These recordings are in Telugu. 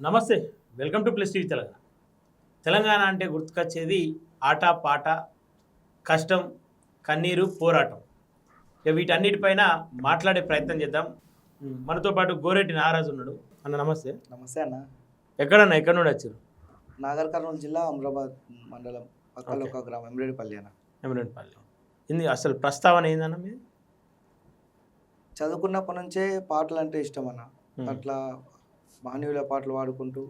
నమస్తే, welcome to plus TV Telangana. Telangana అంటే గుర్తుకొచ్చేది ఆట పాట, కష్టం, కన్నీరు, పోరాటం. ఇక వీటన్నిటిపైన మాట్లాడే ప్రయత్నం చేద్దాం. మనతో పాటు గోరెడ్డి నాగరాజు ఉన్నాడు. అన్న నమస్తే. నమస్తే అన్న. ఎక్కడ నుండి వచ్చారు? నాగర్ కర్నూలు జిల్లా అమరాబాద్ మండలం పక్కన ఒక గ్రామం ఎమ్రెడ్డిపల్లి అన్న. ఎమ్రెడ్డిపల్లి. ఇది అసలు ప్రస్తావన ఏందన్న మీది? చదువుకున్నప్పటి నుంచే పాటలు అంటే ఇష్టం అన్న. అట్లా మహనీయుల పాటలు పాడుకుంటూ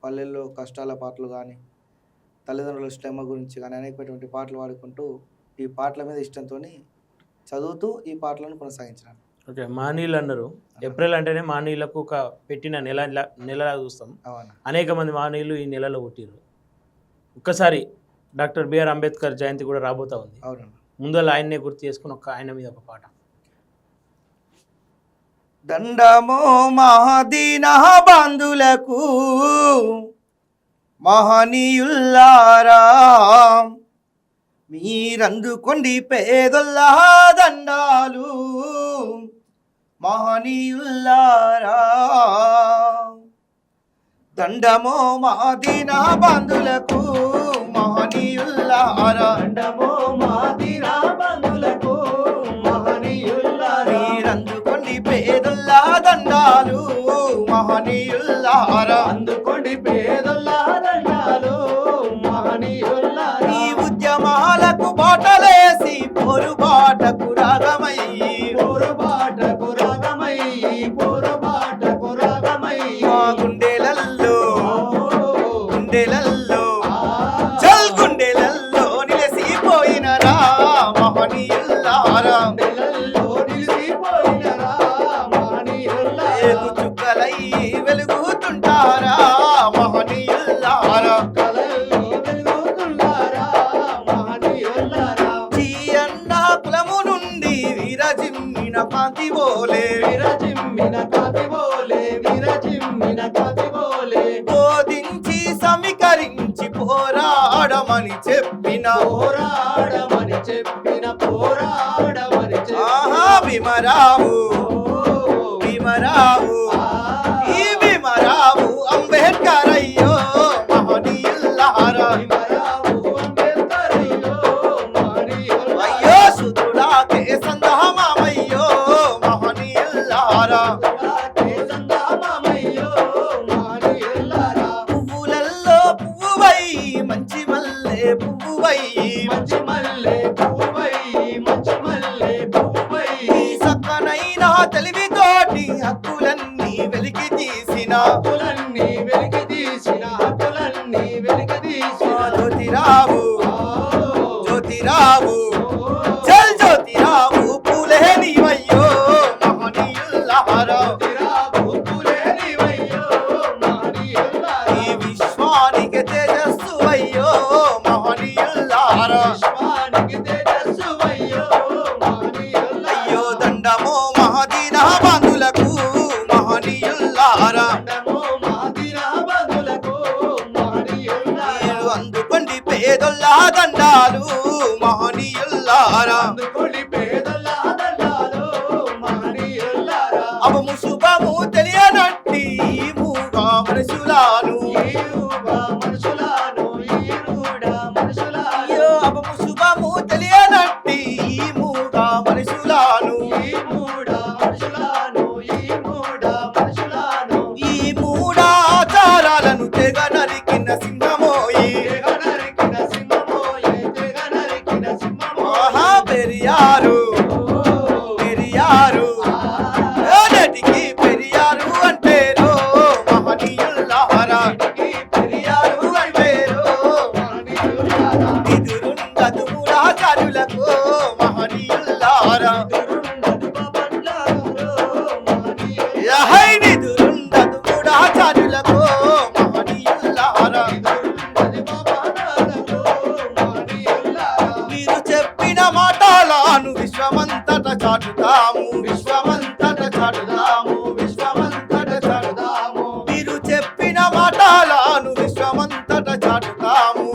పల్లెల్లో కష్టాల పాటలు కానీ తల్లిదండ్రుల శ్రమ గురించి కానీ అనేకటువంటి పాటలు పాడుకుంటూ ఈ పాటల మీద ఇష్టంతో చదువుతూ ఈ పాటలను కొనసాగించాను. ఓకే, మహనీయులు అన్నారు. ఏప్రిల్ అంటేనే మహనీయులకు ఒక పెట్టిన నెలలా చూస్తాం. అనేక మంది మహనీయులు ఈ నెలలో పుట్టిరు. ఒక్కసారి డాక్టర్ బిఆర్ అంబేద్కర్ జయంతి కూడా రాబోతా ఉంది. అవునన్నా. ముందర ఆయన్నే గుర్తు చేసుకుని ఆయన మీద ఒక పాట. దండమో మహాదీన బంధులకు మహనీయుల్లారా, మీరందుకొండి పేదొల్లా దండాలు మహనీయుల్లారా. దండమో మహాదీన బంధులకు మహనీయుల్లారా, దండమో మహాదీన బంధులకు మహనీయుల్లారా, మీరందుకొండి పేదొల్లా దండాలు మహనీయుల్లారా. అందుకోండి పేదొల్లా దండాలు మహనీయుల్లారా. ఈ ఉద్యమాలకు బాటలేసి పోరుబాటకు రాగమయ్యి, పోరుబాటకు రాగమయ్యి, పోరుబాటకు రాగమయ్యి, మా గుండెలల్లో చల్ గుండెలల్లో నిలసిపోయినరా మహనీయుల్లారా. గుండెలల్లో నిలిచిపోయినరా మహనీయుల్లారా. చుక్కలై వెలుగుతుంటారా మహనీయుల్లారా. కలల్లో వెలుగుతున్నారా మహనీయుల్లారా. అన్న కులము నుండి విరజిమ్మిన కాంతి బోలే, విరజిమ్మిన కాంతి బోలే, విరజిమ్మిన కాంతి బోలే, బోధించి సమీకరించి పోరాడమని చెప్పిన పోరాడమని చెప్పిన, పోరాడమని ఆహా చెప్పిన భీమరావు ఈ భీమరావు అంబేద్కర్ అయ్యో మహనీయుల్లారా. అయ్యో సుతుడాకే సందమామయ్యో మహనీయుల్లారా. పువ్వులల్లో పువ్వువై మంచి మల్లె పువ్వువై, ఈ సక్కనైన తెలివితోటి హక్కులన్నీ వెలికి తీసిన జ్యోతిరావు చల్ జ్యోతిరావు పూలే నీవయ్యో మహనీయుల్లారా. ఈ విశ్వానికి తేజస్సు అయ్యో మహనీయుల్లారా. అయ్యో దండమో మహదీన బంధులకు మహనీయుల్లారా. మీరు అందుకోండి పేదొల్లా దండాలు మహనీయుల్లారా. అబము శుభము తెలియనట్టి మూగా మనుషులాను, అయ్యో అబము శుభము తెలియనట్టి మూగా మనుషులాను, ఈ మూడాచారాలను తెగ నరికిన సింహమోయి ఆహా పెరియారు నటికి పెరియారు అంటేరో మహనీయుల్లారా. నిదురుండదు మూఢాచారులకు మహనీయుల్లారా. నిదురుండదు మూఢాచారులకు మహనీయుల్లారా. మీరు చెప్పిన మాటలను విశ్వమంతట చాటుతాము, మీరు చెప్పిన మాటలను విశ్వమంతట చాటుతాము.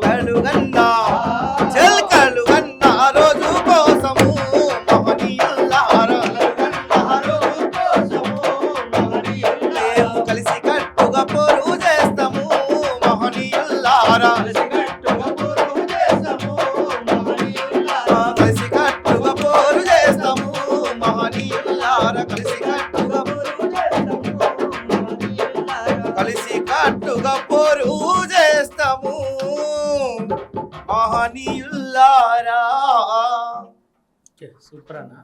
కలుగన్నా చల్ కలుగన్నా రోజు కోసము మహనీయుల్లారా. సూపర్ అన్న.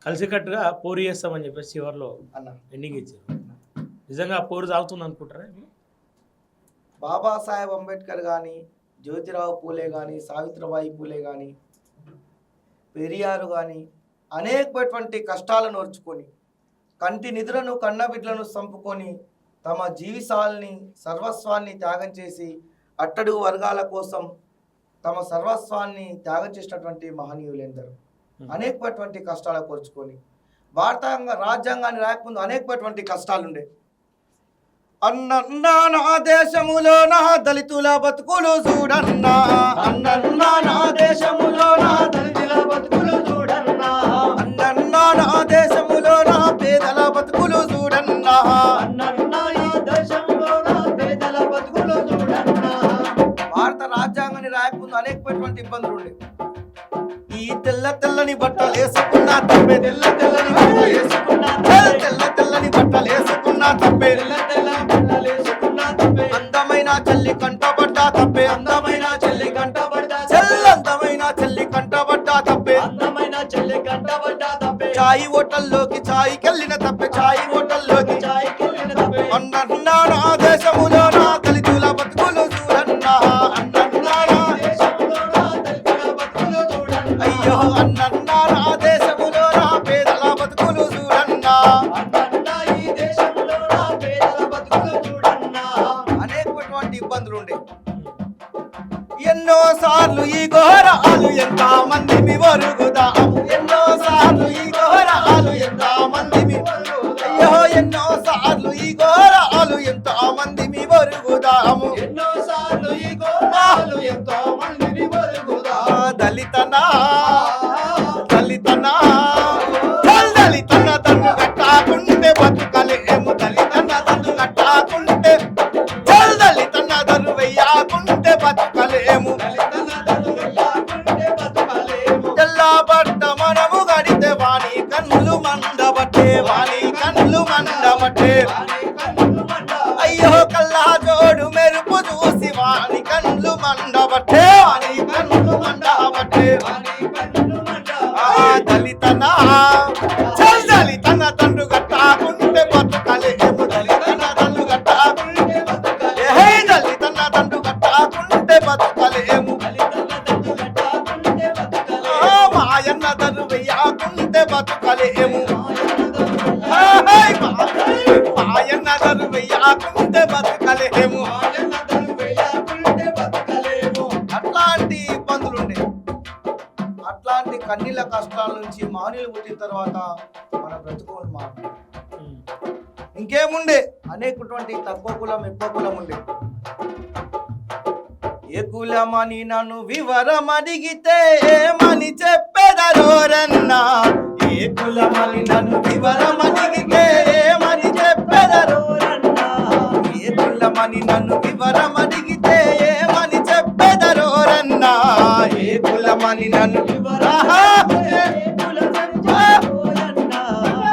కలిసికట్టుగా పోరు చేస్తామని చెప్పేసి చివరిలో అన్న ఎండింగ్ ఇచ్చారు. నిజంగా ఆ పోరు సాగుతుంది అనుకుంటారా? బాబాసాహెబ్ అంబేద్కర్ కానీ, జ్యోతిరావు పూలే కానీ, సావిత్రిబాయి పూలే కానీ, పెరియారు కానీ అనేకటువంటి కష్టాలను ఓర్చుకొని కంటి నిద్రను కన్నబిడ్లను చంపుకొని తమ జీవితాల్ని సర్వస్వాన్ని త్యాగం చేసి అట్టడుగు వర్గాల కోసం తమ సర్వస్వాన్ని త్యాగం చేసినటువంటి మహనీయులందరూ అనేకటువంటి కష్టాలు కోర్చుకొని భారత రాజ్యాంగాన్ని రాకముందు అనేకటువంటి కష్టాలుండే. అన్నన్నా నా దేశములో నా దళితుల బతుకులు చూడన్నా, అన్నన్నా నా దేశములో నా దళితుల బతుకులు చూడన్నా, అన్నన్నా నా దేశములో నా పేదల బతుకులు చూడన్నా, అన్నన్నా నా దేశములో నా పేదల బతుకులు చూడన్నా. భారత రాజ్యాంగాన్ని రాయకముందు అనేకటువంటి ఇబ్బందులు ఉండే. ఈ తెల్ల తెల్లని బట్టలు వేసుకున్నా తప్పే, తెల్ల తెల్లని బట్టలు వేసుకున్నా తెల్ల తెల్లని బట్టలు వేసుకున్నా తప్పే, తెల్ల తెల్లని బట్టలు వేసుకున్నా తప్పే, అందమైన చెల్లి కంటపడ్డా తప్పే, అందమైన చెల్లి కంటబడ్డా అందమైన చెల్లి కంటపడ్డా తప్పే, అందమైన చెల్లి కంటబడ్డా తప్పే, చాయి హోటల్లోకి చాయికెళ్ళిన తప్పే, చాయి హోటల్లోకి చాయ్కెళ్ళిన తప్పే. అన్నన్నా నా దేశములో నా దళితుల బతుకులు చూడన్నా, అన్నన్నా నా దేశములో నా దళితుల బతుకులు చూడన్నా, అయ్యో అన్నన్నా నా దేశములో నా పేదల బతుకులు చూడన్నా. అన్నన్నా ఈ దేశంలో నా పేదల బతుకులు చూడన్నా. అనేకటువంటి ఇబ్బందులు ఉండే. ఎన్నో సార్లు ఈ ఘోరాలు ఎంత మంది మీ వరుగుదాము, ఎన్నో సార్లు ఈ ఘోరాలు ఎంత మంది మీ అయ్యో ఎన్నో సార్లు ఈ ఘోరాలు ఎంత మంది మీ వరుగుదాము. ఎన్నో సార్లు ఈ ఘోరాలు ఎంతో మందిని వరుగుదా. దళితనా దళితనా దళితన తన్ను కట్టాకుంటే బతుకలేము, దళితన తన్ను కట్టాకుంటే దళితన తను వెయ్యాకుంటే బతుకలేము. దళితన తనువులాకుంటే బతుకలేము. తెల్లబడ్డ మనము గడితే వాణి కన్నులు మండబట్టే, వాణి కన్నులు మండబట్టే. వాని కన్నులు మండ. అయ్యో కల్లా జోడు మెరుపు చూసి వాణి కన్నులు మండబట్టే, వాణి కన్నులు మండబట్టే. వాని కన్నులు మండ. దళితనా దళితన తండ్రు గట్టాకుంటే బతుకలేము, దళితన తండ్రు గట్టాకుంటే దళితన తండ్రు గట్టాకుంటే బతుకలేము. దళితన తను గట్టాకుంటే బతుకలేము. మాయన్న తను వెయ్యాకుంటే బతుకలేము, మాయన్న తను వెయ్యాకుంటే బతుకలేము. మాయన్న తను వేయాకుంటే బతుకలేము. అట్లాంటి ఇబ్బందులు ఉండే. అట్లాంటి కన్నీళ్ళ కష్టాల నుంచి మానవులు పుట్టిన తర్వాత మన బ్రతుకులు మారు. ఇంకేముండే అనేకటువంటి తక్కువ కులం ఎక్కువ కులం ఉండే. ఏ కులమని నన్ను వివరం అడిగితే ఏమని చెప్పెదరోరన్నా, ఏ కులమని నన్ను వివరం అడిగితే ఏమని చెప్పెదరోరన్నా, ఏ కులమని నన్ను వివరం అడిగితే ఏమని చెప్పెదరోరన్నా, ఏ కులమని నన్ను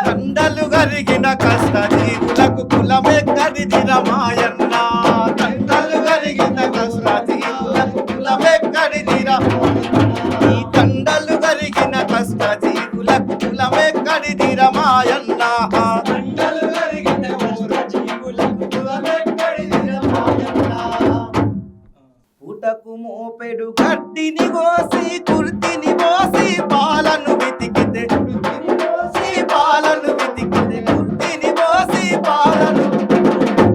కండలు కరిగిన కష్ట జీవులకు కులమెక్కడిదిర మాయన్న, కండలు కరిగిన కష్ట జీవులకు కులమెక్కడిదిర, ఈ కండలు కరిగిన కష్ట జీవులకు కులమెక్కడిదిర మాయన్న. కండలు కరిగిన కష్ట జీవులకు కులమెక్కడిదిర మాయన్న. పుటకు మోపెడు గడ్డిని కోసి కుర్తిని పోసి పాలను వెతికితే, కుర్తిని పోసి పాలను వెతికితే, కుర్తిని పోసి పాలను.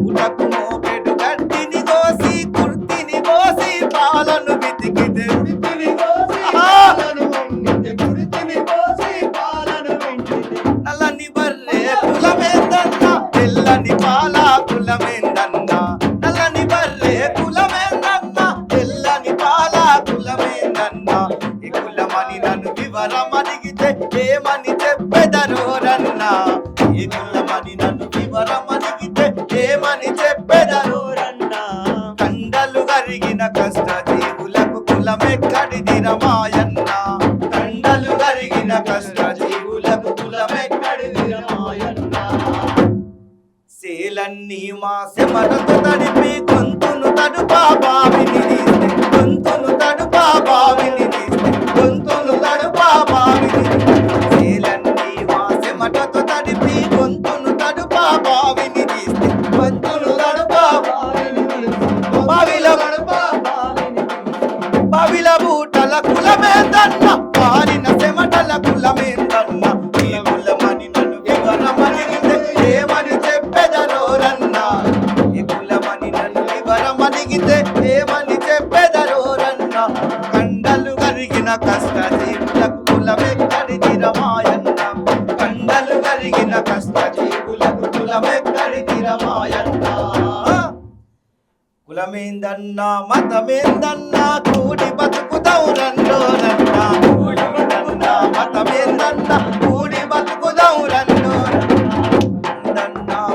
పుటకు మోపెడు గడ్డిని కోసి కుర్తిని పోసి పాలను వెతికితే, కుడితిని కోసి పాలను వెండితే, కుడితిని కోసి పాలను వెండితే. నల్లని బర్రె కులమేందన్న, తెల్లని పాల కులమేందన్న, నల్లని బర్రె కులమేందన్న, తెల్లని పాల కులమేందన్న. ఈ కులమని నన్ను వివరం అడిగితే ఏమని చెప్పెదరోరన్నా, ఈ కులమని నన్ను వివరం అడిగితే ఏమని చెప్పెదరోరన్నా. కండలు కరిగిన కష్ట జీవులకు కులమెక్కడిదిర మాయన్న, కండలు కరిగిన కష్ట జీవులకు కులమెక్కడిదిర మాయన్న. సేలన్నీ మా సెమరతో తడిపి గొంతును తడుపా బావిని తీస్తే, గొంతును తడుపా బావిని తీస్తే, గొంతును తడుపా బావిని జరిగిన కష్ట జీవులకు కులమెక్కడిదిరా మాయన్న కులమేందన్నా మతమేందన్నా కూడి బతుకుదాం రండోరన్నా కూడిమేందన్నా మతమేందన్నా కూడి బతుకుదాం రండోరన్నా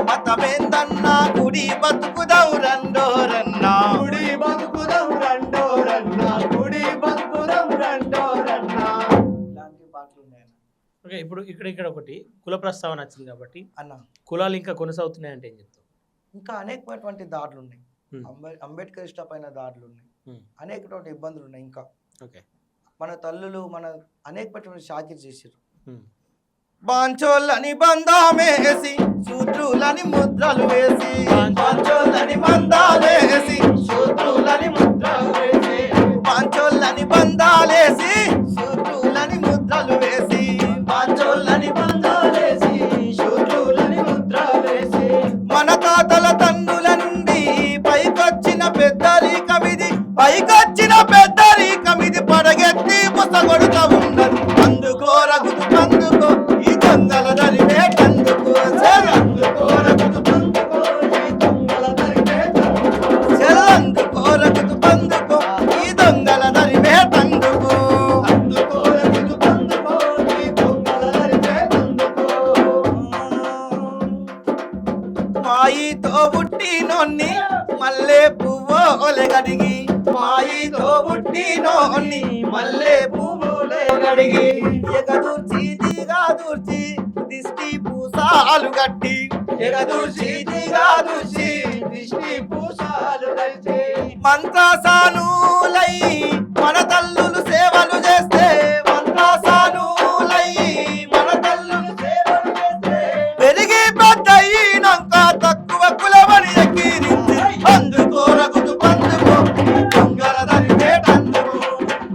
మతమేందన్నా కూడి బతుకుదాం రండోరన్నా గుడి బతుకుదాం రండోరన్నా గుడి బతుకుదాం రండోరన్నా. ఇలాంటి పాటలు ఉన్నాయన్న. ఓకే, ఇప్పుడు ఇక్కడ ఒకటి కుల ప్రస్తావన వచ్చింది కాబట్టి అన్న కులాలు ఇంకా కొనసాగుతున్నాయంటే ఏం చెప్తావు? ఇంకా అనేకమైనటువంటి దాడులు ఉన్నాయి. Hmm. అంబేద్కర్ ఇష్టపైన దాడులు ఉన్నాయి. Hmm. అనేకటువంటి ఇబ్బందులు ఉన్నాయి. ఇంకా ఓకే. మన తల్లులు మన అనేకమైనటువంటి షాకిర్ చేసారు. Hmm. బాంచోళ్ళని బంధామేసి శూద్రులని ముద్రలు వేసి బాంచోళ్ళని బంధాలేసి శూద్రులని ముద్రలు వేసి బాంచోళ్ళని బంధాలేసి శూద్రులని ముద్రలు వేసి బాంచోళ్ళని బంధాలేసి శూద్రులని ముద్రలు వేసి మన తాతల తండ్రుల నుండి పైకొచ్చిన పెద్దరికమిది పైకొచ్చిన పెద్దరికమిది పడగెత్తి పుసగొడుతా ఉన్నది అందుకో రఘుతు అందుకో ఈ దొంగల దరివేటందుకు అందుకో రఘుతు బందుకో ఈ దొంగల దరివేటందుకు చెల్లందుకో రఘుతు అందుకో ఈ దొంగల దరివేటందుకు అందుకో రఘుతు బందుకో ఈ దొంగల దరివేటందుకు. మాయితో పుట్టినోన్ని మల్లె పువ్వు ఒలెగడిగి మాయితో పుట్టినోన్ని మల్లె పువ్వులే గడిగి ఎగదూర్చి దిగాదూర్చి దిష్టి పూసాలు గట్టి ఎగదూర్చి దిగాదూర్చి దిష్టి పూసాలు కలిసి మంత్రసానులై మన తల్లులు సేవలు చేస్తే మంత్రసానులై మన తల్లులు సేవలు చేస్తే పెరిగి పెద్దయినాక తక్కువ కులమని ఎక్కిరించి అందుకో రఘుతు బందుకో దొంగల దరివేటందుకు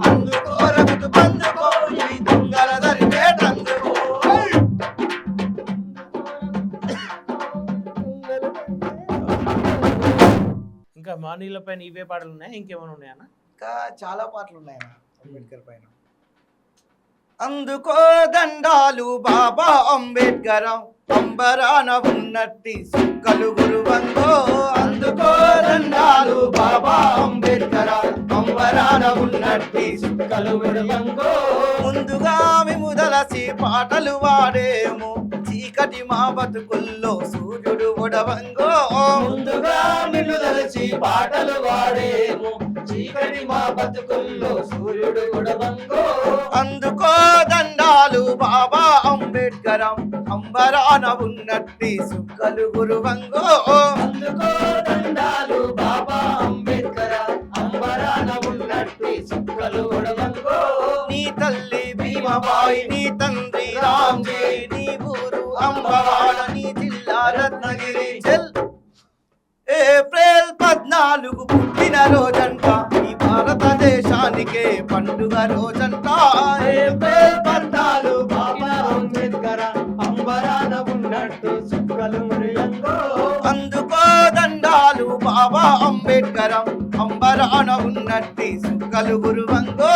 అందుకో రఘుతు బందుకో ఈ దొంగల దరివేటందుకు ఇంకా మానీల పైన ఇవే పాటలు ఉన్నాయా, ఇంకేమైనా ఉన్నాయన్నా? ఇంకా చాలా పాటలు ఉన్నాయన్న అంబేద్కర్ పైన. అందుకో దండాలు బాబా అంబేద్కర్ అంబరాన ఉన్నట్టి సుక్కలు గురువంగో అందుకో దండాలు బాబా అంబేద్కర్ అంబరాన ఉన్నట్టి సుక్కలు గురువంగో ముందుగా విముదలసి పాటలు వాడేము చీకటి మా బతుకుల్లో సూర్యుడు ఒడవంగో ముందుగా నిన్ను తలచి పాటలు వాడేము చీకటి మా బతుకుల్లో సూర్యుడు గుడవంగో అందుకో దండాలు బాబా అంబేద్కర్ అంబరాన ఉన్నట్టి సుక్కలు గురువంగో అందుకో దండాలు బాబా అంబేద్కర్ అంబరాన ఉన్నట్టి సుక్కలు గుడవంగో నీ తల్లి భీమబాయి నీ తండ్రి రామ్జీ నీ ఊరు అంబవాడ నీ జిల్లా రత్నగిరి చెల్ ఏప్రిల్ 14 పుట్టిన రోజంట ఈ భారతదేశానికే పండుగ రోజంట ఏప్రిల్ 14 బాబా అంబేద్కర్ అంబరాన ఉన్నట్టు సుక్కలు మురియంగో అందుకో దండాలు బాబా అంబేద్కర్ అంబరాన ఉన్నట్టి సుక్కలు గురువంగో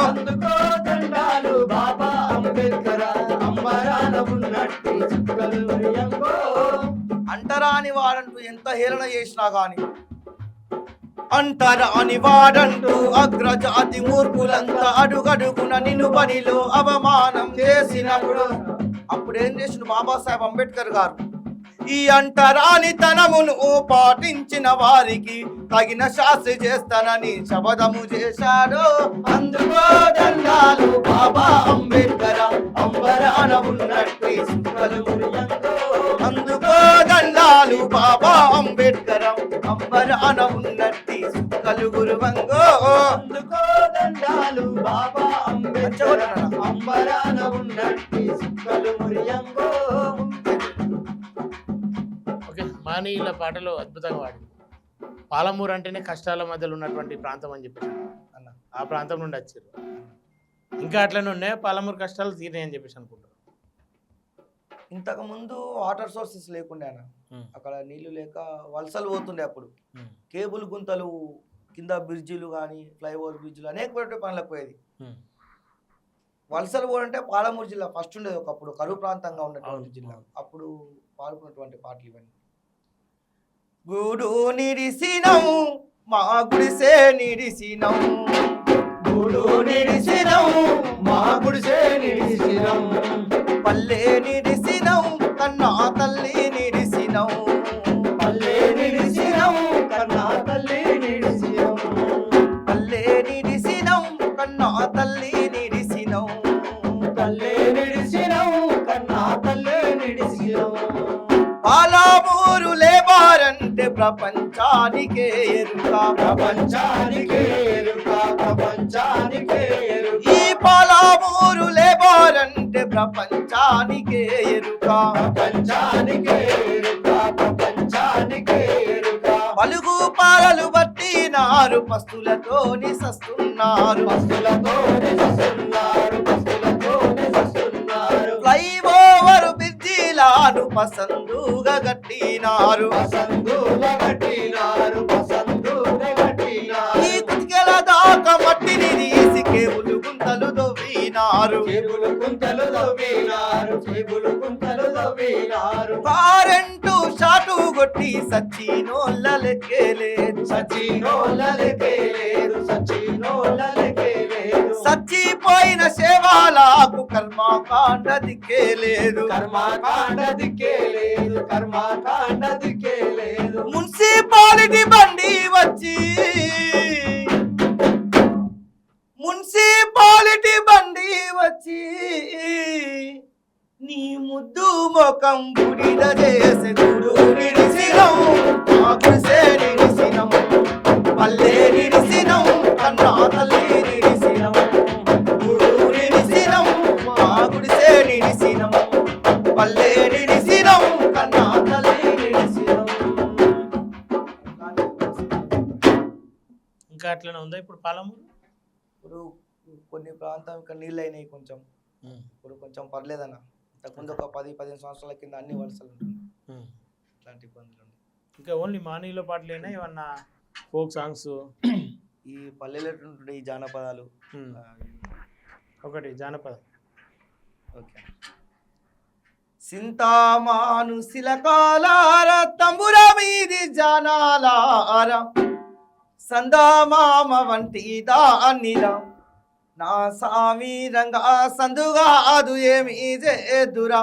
అందుకో దండాలు బాబా అంబేద్కర్ అంబరాన ఉన్నట్టు సుక్కలు మురియంగో అంటరాని వాడంటూ ఎంత హేళన చేసినా గాని అంటరాని వాడంటూ అగ్రజాతి మూర్ఖులంతా అడుగడుగున నిలుబడిలో అవమానం చేసినప్పుడు అప్పుడేం చేసిన బాబాసాహెబ్ అంబేద్కర్ గారు ఈ అంటరాని తనమును పాటించిన వారికి తగిన శాస్త్రి చేస్తానని శపథము చేశాడు అందుకో దండాలు బాబా అంబేద్కర్ అంబరాన ఉన్నట్టి సుక్కలు మురియంగో అందుకో దండాలు బాబా అంబేద్కర్ అంబరాన ఉన్నట్టి సుక్కలు గురువంగో అందుకో దండాలు బాబా అంబేద్కర్ అంబరాన ఉన్నట్టి సుక్కలు మురియంగో. ఓకే, మానీయుల పాటలు అద్భుతంగా వాడింది. పాలమూరు అంటేనే కష్టాల మధ్యలో ఉన్నటువంటి ప్రాంతం అని చెప్పేసి అన్న ఆ ప్రాంతం నుండి వచ్చారు. ఇంకా అట్లనే ఉన్నాయి పాలమూరు కష్టాలు తీరాయి అని చెప్పేసి అనుకుంటారు. ఇంతకు ముందు వాటర్ సోర్సెస్ లేకుండే అన్న అక్కడ నీళ్లు లేక వలసలు పోతుండే అప్పుడు కేబుల్ గుంతలు కింద బ్రిడ్జిలు కానీ ఫ్లైఓవర్ బ్రిడ్జిలు అనేక పనులకు పోయేది వలసలు కూడా అంటే పాలమూరు జిల్లా ఫస్ట్ ఉండేది ఒకప్పుడు కరువు ప్రాంతంగా ఉన్నటువంటి అవును, జిల్లా. అవును. అప్పుడు పాడుకున్నటువంటి పాటలు ఇవన్నీ. గూడు నిడిసినం మా గుడిసే నిడిసినం, గూడు నిడిసినం మా గుడిసే నిడిసినం, పల్లె నిడిసినం కన్నా తల్లి నిడిసినం, పల్లె నిడిసినం కన్నా తల్లి నిడిసినం, పల్లె నిడిసినం కన్నా తల్లి నిడిసినం, పల్లె నిడిసినం కన్నా తల్లి నిడిసినం. పాలమూరు లేబారంటే ప్రపంచానికే ఎరుక, ప్రపంచానికే ఎరుక, ప్రపంచానికే ఎరుక, ఈ పాలమూరు లేబారంటే ప్రపంచానికే ఎరుక, ప్రపంచానికే ఎరుక, ప్రపంచానికే ఎరుక. పలుగు పాలలు బట్టినారు పస్తులతోని సస్తున్నారు, పస్తులతోనే సస్తున్నారు, పస్తులతోనే సస్తున్నారు. ఫ్లైఓవర్ బ్రిడ్జిలాను పసందుగా గట్టినారు, పసందుల కట్టినారు, పసందుల కట్టినారు. ఈ కుతికెల దాకా మట్టిని తీసి కేబులు గుంతలు దొవ్వినారు, చెరువులు కుంటలు తవ్వినారు, చెరువులు కుంటలు తవ్వినారు. కరెంటు షాటు కొట్టి సచ్చినోళ్ళ లెక్కలేదు, సచినోళ్ళకే లేదు, సచినోళ్ళకే లేదు. సచ్చిపోయిన శవాలకు కర్మకాండ దిక్కే లేదు, కర్మకాండ దిక్కే లేదు, కర్మకాండ దిక్కే లేదు. మున్సిపాలిటీ బండి వచ్చి, మున్సిపాలిటీ బండి వచ్చి నీ ముద్దు ముఖం బుడిద చేసే గుడు నిడిసినం మా గుడిసే నిడిసినం, పల్లె నిడిసినం కన్నా తల్లి నిడిసినం, గుడు నిడిసినం మా గుడిసే నిడిసినం, పల్లె నిడిసినం కన్నా తల్లి నిడిసినం. ఇంకా అట్లనే ఉందా ఇప్పుడు పాలమూరు? ఇప్పుడు కొన్ని ప్రాంతం ఇక్కడ నీళ్ళు అయినాయి కొంచెం, ఇప్పుడు కొంచెం పర్లేదన్న. ఇంతకుముందు ఒక 10-15 సంవత్సరాల కింద అన్ని వలసలు ఉంటుంది, ఇట్లాంటి ఇబ్బందులు ఉన్నాయి. ఇంకా ఓన్లీ మానీలో పాటలేనా ఏమన్నా ఫోక్ సాంగ్స్? ఈ పల్లెలో ఉంటుండే ఈ జానపదాలు. ఒకటి జానపదం. ఓకే. సింతామాను శిలకాలార తంబుర మీది జానాలార, సందామామ వంటి దానిరా నా సామి రంగా సందుగా అదు ఏమి చేదురా,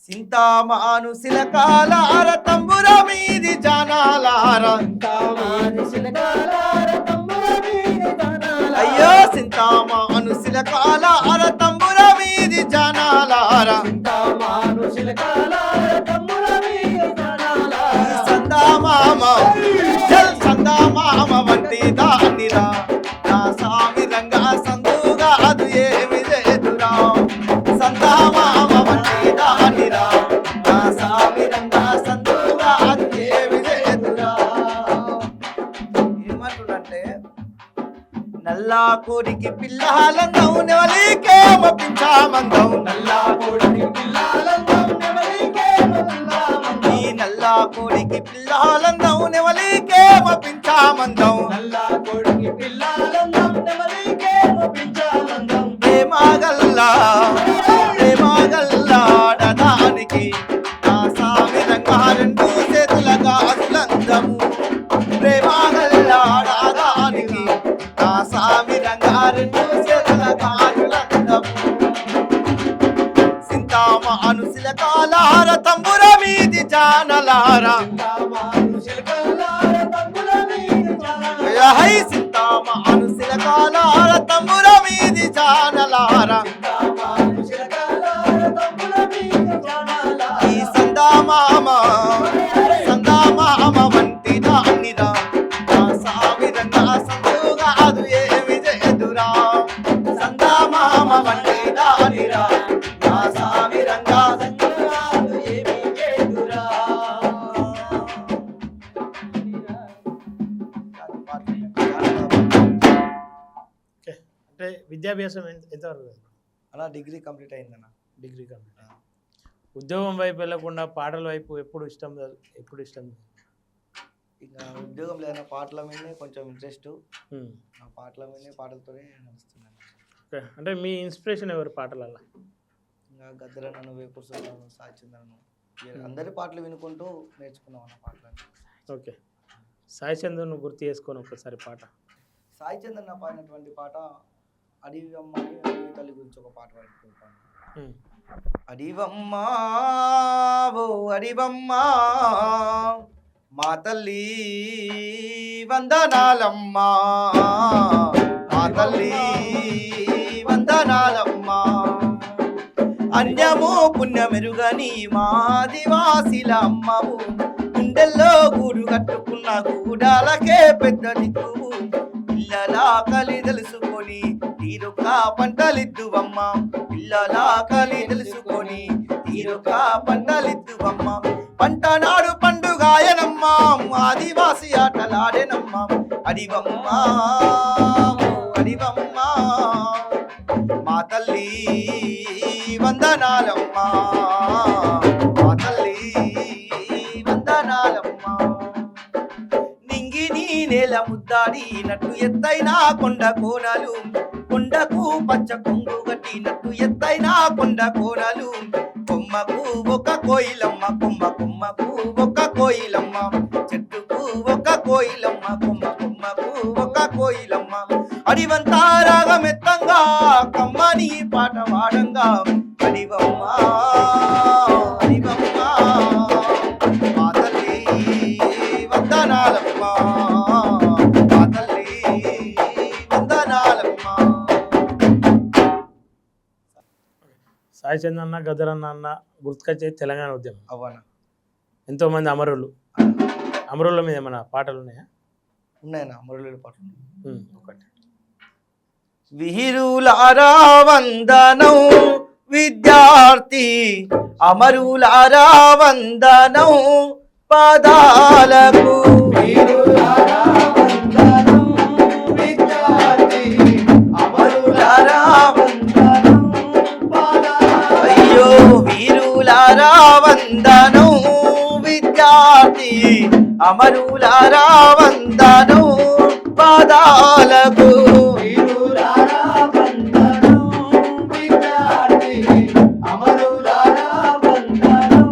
సింతామాను శిలకాలార తంబుర మీది జానాలార, సింతామాను శిలకాలార తంబుర మీది జానాలార. అయ్యో సింతామాను శిలకాలార తంబుర మీది జానాలార, సింతామాను శిలకాలార తంబుర మీది జానాలార. సందామామ జల్ సందామామ వంటి దానిరా నా సామి రంగా సందుగా అది ఏమి చేదురా, సందామామ వంటి దానిరా నా సామి రంగా సందుగా అది ఏమి చేదురా. ఏమంటుండంటే నల్లా కోడికి పిల్లలందం నెవలికేమ పించామందం, నల్లా కోడికి పిల్లాలందం నెమలికేమో పిల్లామందం. ఈ నల్లా కోడికి పిల్లలందం నెవలికేమ పించామందం, నల్లా కోడికి పిల్లాలందం నెమలికేమో పించాలందం. ప్రేమగల్లా ప్రేమగల్లా ఆడదానికి నా సామి రంగా రెండు చేతుల గాజులందము, ప్రేమగల్లా ఆడదానికి నా సామి రంగా రెండు చేతుల గాజులందము, సింతామాను శిలకాలార తంబుర మీది జానలార, సింతామాను శిలకాలార తంబుర మీది జానాలార. హై సింతామాను శిలకాలార తంబుర మీది జానలార, సింతామాను శిలకాలార తంబుర మీది జానాలార. ఈ సందామామ సందామామ వంటి దానిరా నా సామి రంగా సందుగా అది ఏమి చేదురా, సందామామ వంటి దానిరా నా సామి రంగా సందుగా అది ఏమి చేదురా. ఓకే. అంటే విద్యాభ్యాసం ఎంతవరకు? అలా డిగ్రీ కంప్లీట్ అయిందన్న. Degree complete. ఉద్యోగం వైపు వెళ్ళకుండా పాటల వైపు ఎప్పుడు ఇష్టం? ఇంకా ఉద్యోగం లేదన్న, పాటల మీదనే కొంచెం ఇంట్రెస్ట్, ఆ పాటల మీదనే పాటలతోనే నడుస్తున్నాను. ఓకే, అంటే మీ ఇన్స్పిరేషన్ ఎవరు పాటలల్లో? ఇంకా గద్దరన్నను, వేపురుసలను, సాయిచంద్రను అందరి పాటలు వినుకుంటూ నేర్చుకున్నాం అన్న పాటలు. ఓకే, సాయి చంద్రను గుర్తు చేసుకొని ఒకసారి పాట. సాయిచంద్రన్న పాడినటువంటి పాట అడివమ్మ అని అడవి తల్లి గురించి ఒక పాట పాడుకుంటాను. అడివమ్మ ఓ అడివమ్మ మా తల్లి వందనాలమ్మా, మా తల్లి వందనాలమ్మా, అన్యము పుణ్యమెరుగని మా ఆదివాసిల అమ్మవు, గుండెల్లో గూడు కట్టుకున్న గూడాలకే పెద్ద దిక్కువు, పిల్లల కలి తెలుసుకొని తీరొక్క పంటలిద్దువమ్మ, పిల్లల కలి తెలుసుకొని తీరొక్క పంటలిద్దువమ్మ, పంట నాడు పండుగాయనమ్మ, ఆదివాసి ఆటలాడెనమ్మ, అడివమ్మ అడివమ్మ మా తల్లి వందనాలమ్మ, మా తల్లి వందనాలమ్మ, నింగిని నేల ముద్దాడినట్టు ఎత్తైన కొండ కోనలు, కొండకు పచ్చ కొంగు గట్టినట్టు ఎత్తైన కొండ కోనలు, కొమ్మకు ఒక కోయిలమ్మ, కొమ్మకు ఒక కోయిలమ్మ, చెట్టుకు ఒక కోయిలమ్మ, కొమ్మకు ఒక కోయిలమ్మ, అడివంతా రాగమెత్తంగా కమ్మని పాట వాడంగా, అడివమ్మ అడివమ్మ మా తల్లి వందనాలమ్మ, మా తల్లి వందనాలమ్మ. సాయి చంద్ర అన్న, గద్దరన్న అన్న గుర్తుకొచ్చే తెలంగాణ ఉద్యమం. అవ్వనా ఎంతోమంది అమరులు, అమరుల మీద ఏమైనా పాటలు ఉన్నాయా? ఉన్నాయన్నా మురళి పాటలు. ఒకటి. వీరులారా వందనం విద్యార్థి, అమరులారా వందనం పాదాలకు, వీరులారా వందనం విద్యార్థి, అమరులారా వందనం పాదాలకు, అయ్యో వీరులారా వందనం విద్యార్థి, అమరులారా వందనం పాదాలకు, వీరులారా వందనం విద్యార్థి, అమరులారా వందనం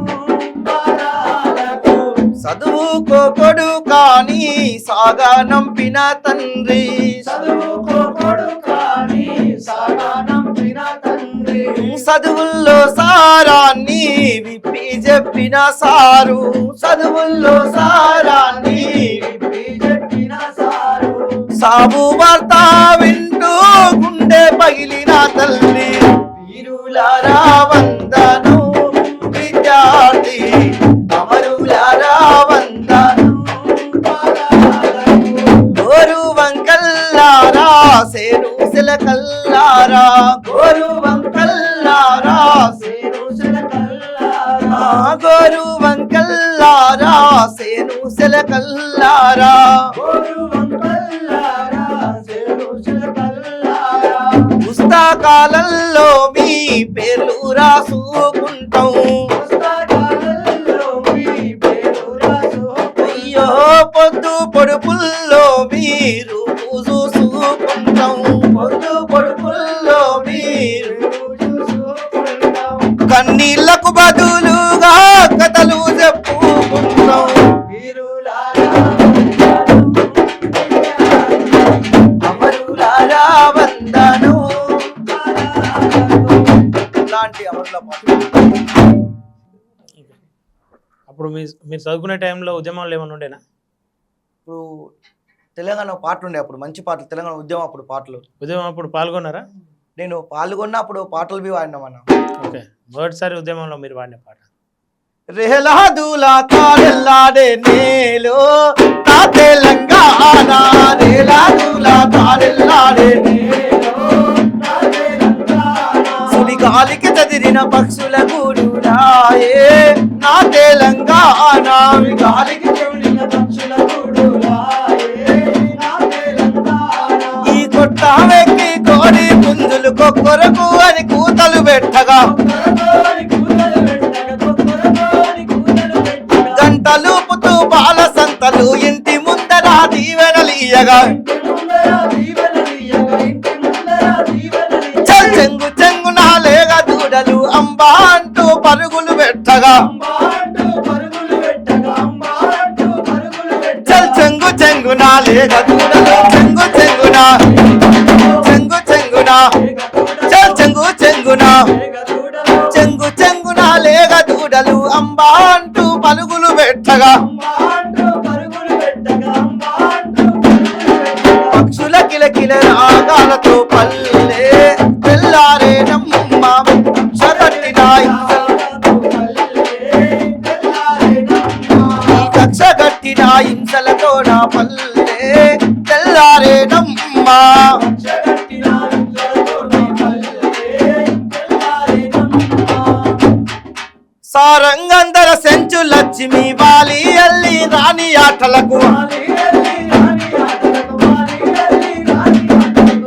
పాదాలకు, చదువుకోకొడు కానీ సాగనంపిన తండ్రి, చదువుకోకొడు కానీ సాగనంపిన తండ్రి, చదువుల్లో సారాన్ని విప్పి చెప్పిన సారు, చదువుల్లో సారాన్ని విప్పి చెప్పిన సారు, సాబు వార్త వింటూ గుండె పగిలిన తల్లి, వీరులారా వందనం విద్యార్థి, అమరులారా వందనం పాదాలకు, గోరు వంకల్లారా సేను సిలకల్లారా, గోరు వంకల్లారా సేను సిలకల్లారా, గోరు వంకల్లారా సేను సిలకల్లారా, గోరు వంకల్లారా సేను సిలకల్లారా, పుస్తకాలలో మీ పేర్లు రాసుకుంటాం, పుస్తకాలలో మీ పేర్లు రాసుకుంటాం, అయ్యో పొద్దు పొడుపుల్లో మీరు చూసుకుంటాం, పొద్దు పొడుపుల్లో మీరు చూసుకుంటాం, కన్నీళ్లకు బదులుగా కథలు చెప్పుకుంటాం, వీరులారా అమరులారా వందనం లాంటి అమరుల పాట. అప్పుడు మీరు చదువుకునే టైంలో ఉద్యమాలు ఏమైనా ఉండేనా? ఇప్పుడు తెలంగాణ పాటలు ఉండే, అప్పుడు మంచి పాటలు, తెలంగాణ ఉద్యమం అప్పుడు పాటలు. ఉద్యమం అప్పుడు పాల్గొన్నారా? నేను పాల్గొన్న అప్పుడు పాటలు బి వాడినామన్నా. ఓకే, మొదటిసారి ఉద్యమంలో మీరు వాడిన పాట? రేలాదులా తారెల్లాడే నేలో నా తెలంగాణ, రేలాదులా తారెల్లాడే నేలో నా తెలంగాణ, సుడిగాలికి చదిరిన పక్షుల గూడు రాయే నా తెలంగాణ, గాలికి చదిరిన పక్షుల గూడు రాయే నా తెలంగాణ, ఈ కొట్ట వెక్కి కోడి పుంజులు కొక్కరకు అని కూతలు పెట్టగా, గంటలుపుతూ బాల సంతలు ఇంటి ముందర దీవెనలీయగా, అంబా అంటూ పరుగులు పెట్టగా చల్ చెంగు చెంగున లేగ దూడలు చెంగు చెంగున చెంగు చెంగున చల్ చెంగు చెంగున చెంగు చెంగున లేగ దూడలు అంబా అంటూ పరుగులు పెట్టగా పక్షుల కిలకిల రాగాలతో పల్లె తెల్లారేనమ్మ కక్ష గట్టిన హింసలతో నా పల్లె తెల్లారేనమ్మ సారంగందర సెంచు లక్ష్మి వాలి అల్లి రాణి ఆటలకు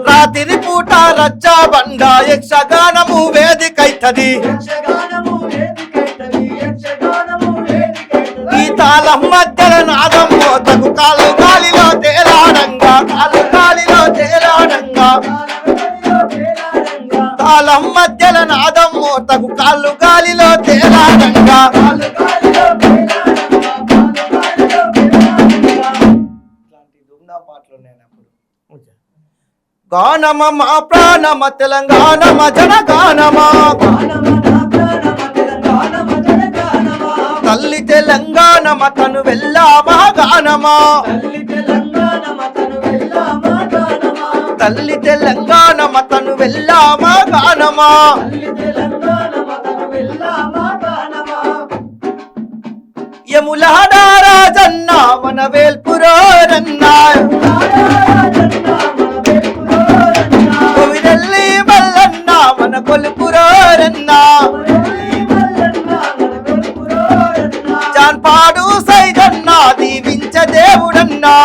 రాత్రి పూట రచ్చా బండ యక్షగానము వేదికైతది ఈ తాళం మధ్యల నాదం మోతకు కాలు గాలిలో తేలాడంగా కాలు గాలిలో తేలాడంగా తాళం మధ్యల నాదం మోతకు కాళ్ళు గాలిలో తేలాడంగా గానమ మా ప్రాణమ తెలంగాణమ జనగానమా తల్లి తెలంగాణమ తను వెళ్ళామా గానమా తల్లి తెలంగాణమ తను వెళ్ళామా గానమా యములాడ రాజన్న మన వేల్పురోరన్న కోవిరెల్లి మల్లన్న మన కొలుపురోరన్న జాన్పాడు సైదన్న దీవించ దేవుడన్నా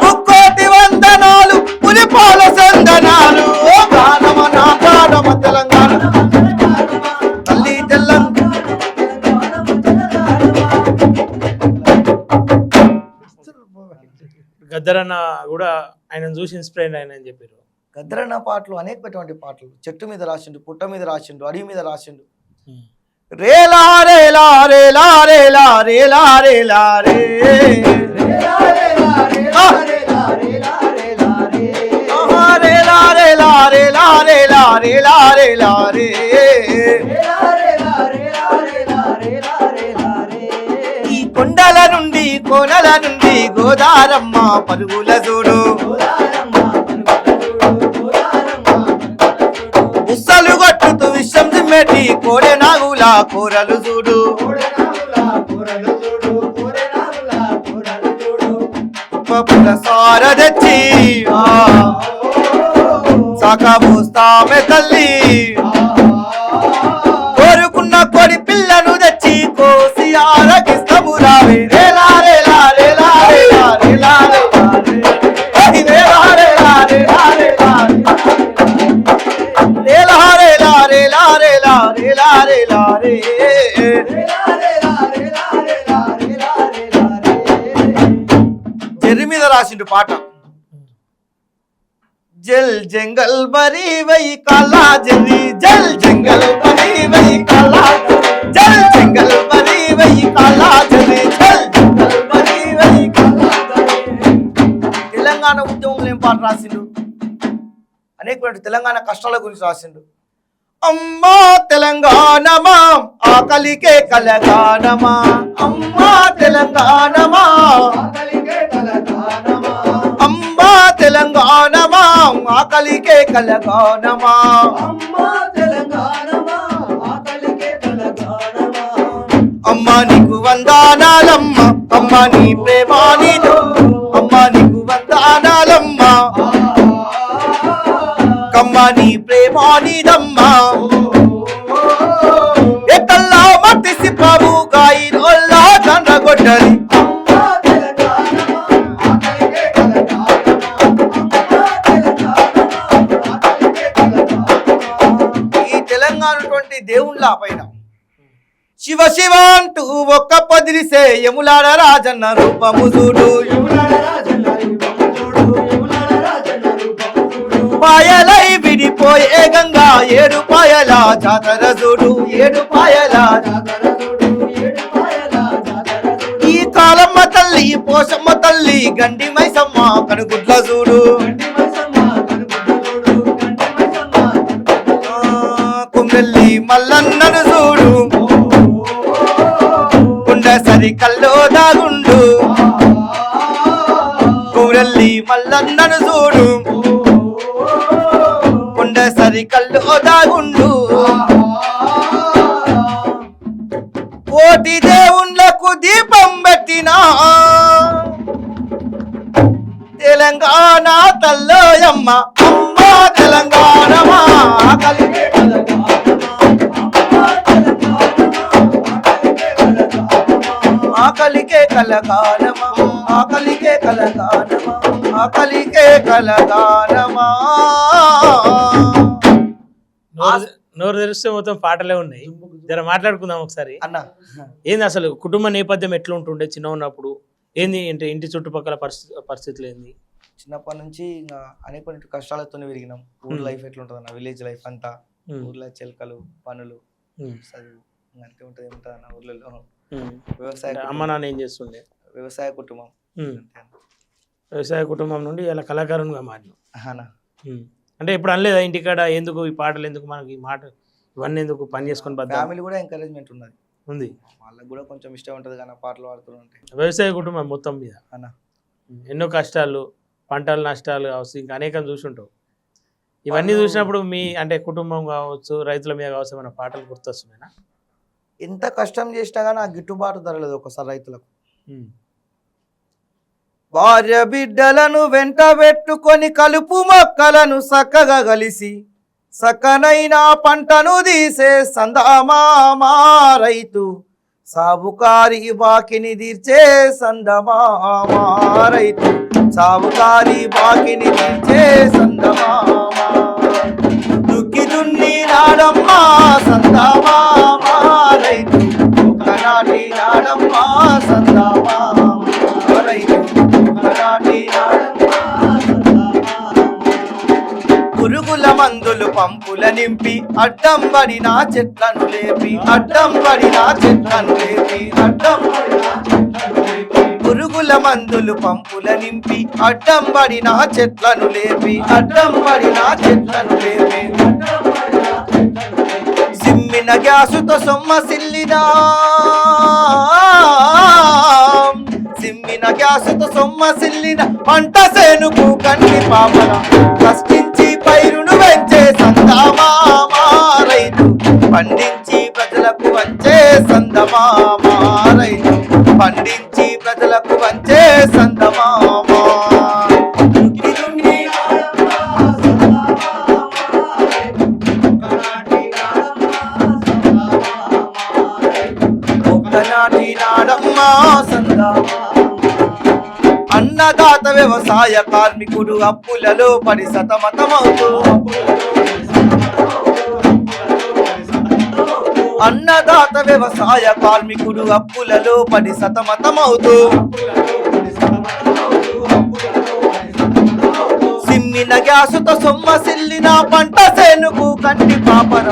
ముక్కోటి వందనాలు పులిపాల సందనాలు గానమ నా గానమ తెలంగాణ తల్లి గద్దరన్న కూడా ఆయన చూసి ఇన్స్పైర్ అయిన అని చెప్పారు. గద్దరన్న పాటలు అనేకటువంటి పాటలు చెట్టు మీద రాసిండు, పుట్ట మీద రాసిండు, అడవి మీద రాసిండు. రేలా రేలా రేలా రేలా రేలా రేలా రే రేలా రేలా రేలా రేలా రే ఈ కొండల నుండి కోనల నుండి గోదారమ్మ పరుగుల చూడు ఉస్సలు కొట్టుతూ విషం దిమ్మెటి కోడె నాగుల కూరలు చూడు పుల్ల సార తెచ్చి సాకబూస్తామె తల్లి కోరుకున్న కొడి పిల్లను తెచ్చి కోసి ఆరగిస్తము రావే రేలా రేలా రేలా రేలా రేలా రేలా రేలా రేలా రేలా రే చెర్రి మీద రాసిండు పాట. జల్ జంగల్ బరీ వై కాలా జరి జల్ జంగల్ బరీ వై కాలా జల్ జంగల్ బరీ వై కాలా జరి జల్ జంగల్ బరీ వై కాలా జరి. తెలంగాణ ఉద్యమంలో ఏం పాట రాసిండు? అనేకమైన తెలంగాణ కష్టాల గురించి రాసిండు. అమ్మా తెలంగాణమా ఆకలికే కలగానమా అమ్మా తెలంగాణమా అమ్మా తెలంగాణమా ఆకలికే కలగానమా అమ్మా నీకు వందనాలమ్మ అమ్మా నీ ప్రేమానిదో అమ్మా నీకు వందనాలమ్మ కమ్మా నీ ప్రేమానిదమ్మా ఎక్కల్లా మట్టిసి బాబు గాయిరోల్లా గండ్రగొడ్డలి ఈ తెలంగాణ దేవుళ్ళ పైన శివ శివ అంటూ ఒక్క పొదిరిసే యములాడ రాజన్న రూపము చూడు పాయలై విడి పొంగిపోయే గంగా ఏడుపాయల జాతర చూడు ఏడుపాయల జాతర చూడు ఏడుపాయల జాతర చూడు ఈ కాలమ్మ తల్లి పోషమ్మ తల్లి గండి మైసమ్మ కనుగుడ్ల చూడు గండి మైసమ్మ కనుగుడ్డ చూడు గండి మైసమ్మ కనుగుడ్డ కుమ్రెల్లి మల్లన్నను చూడు కుండసరి కల్లో దాగుండు కుమ్రెల్లి మల్లన్నను చూడు కుండసరి కల్లో దాగుండు కోటి దేవుళ్ళకు దీపం పెట్టినా తెలంగాణ తల్లోయమ్మ అమ్మ తెలంగాణమా కలిగే ఆకలికే కలగానమా ఆకలికే కలగానమా ఆకలికే కలగానమా నోరు తెరిస్తే మొత్తం పాటలే ఉన్నాయి. జర మాట్లాడుకుందాం ఒకసారి. అన్న ఏంది అసలు కుటుంబ నేపథ్యం ఎట్లా ఉంటుండే చిన్న ఉన్నప్పుడు? ఏంది అంటే ఇంటి చుట్టుపక్కల పరిస్థితులు ఏంది? చిన్నప్పటి నుంచి ఇంకా అనేక కష్టాలతో విరిగినాం. ఊర్ లైఫ్ ఎట్లా ఉంటుంది అన్న, విలేజ్ లైఫ్ అంతా ఊర్లో చిలకలు పనులు చదువు అంతే ఉంటుంది. ఏముంటుంది అన్న ఊర్లలో వ్యవసాయ అమ్మ నాన్న ఏం చేస్తుండే? వ్యవసాయ కుటుంబం. వ్యవసాయ కుటుంబం నుండి ఇలా కళాకారునిగా మారినాం అన్న అంటే ఇప్పుడు అనలేదా ఇంటికాడ ఎందుకు ఈ పాటలు ఎందుకు మనకి ఈ మాట ఇవన్నీ ఎందుకు పని చేసుకొని ఫ్యామిలీ కూడా ఎంకరేజ్మెంట్ ఉన్నది ఉంది. వాళ్ళకి కూడా కొంచెం ఇష్టం ఉంటుంది కానీ పాటలు పాడుతుంటే. వ్యవసాయ కుటుంబం మొత్తం మీద అన్న ఎన్నో కష్టాలు, పంటల నష్టాలు కావచ్చు, ఇంకా అనేకం చూసుంటావు. ఇవన్నీ చూసినప్పుడు మీ అంటే కుటుంబం కావచ్చు, రైతుల మీద కావచ్చు, మన పాటలు గుర్తొస్తున్నాయినా? ఎంత కష్టం చేసినా కానీ ఆ గిట్టుబాటు ధరలేదు ఒకసారి రైతులకు. భార్య బిడ్డలను వెంట పెట్టుకొని కలుపు మొక్కలను చక్కగా కలిసి సక్కనైన పంటను తీసే సందమామా రైతు సాబుకారి బాకిని తీర్చే సందమామా రైతు సాబుకారి బాకిని తీర్చే సందమామా దుక్కి దున్ని నాడమ్మా సందమామా రైతు ఒకనాటి నాడమ్మా సందమామా రైతు ఒకనాటి నాడమ్మా పురుగుల మందులు పంపుల నింపి అడ్డం పడిన చెట్లను లేపి అడ్డం పడిన చెట్లను లేపి పురుగుల మందులు పంపుల నింపి అడ్డం పడిన చెట్లను లేపి అడ్డం పడిన చెట్లను లేపి సిమ్మిన గ్యాసుతో సొమ్మసిల్లినా సిమ్మిన గ్యాసుతో సొమ్మసిల్లిన పంట సేనుకు కన్ని పాపన కష్టించి పైరును పెంచే సందమామా రైతు పండించి ప్రజలకు వంచే సందమామా రైతు పండించి ప్రజలకు వంచే సందమామా ఒక్కనాటి నాడమ్మా సందమామా అన్నదాత వ్యవసాయ కార్మికుడు అప్పులలో పడి సతమతమవుతూ అన్నదాత వ్యవసాయ కార్మికుడు అప్పులలో పడి సతమతమవుతూ సిమ్మిన గ్యాసుతో సొమ్మసిల్లిన పంట సేనుకు కంటి పాపన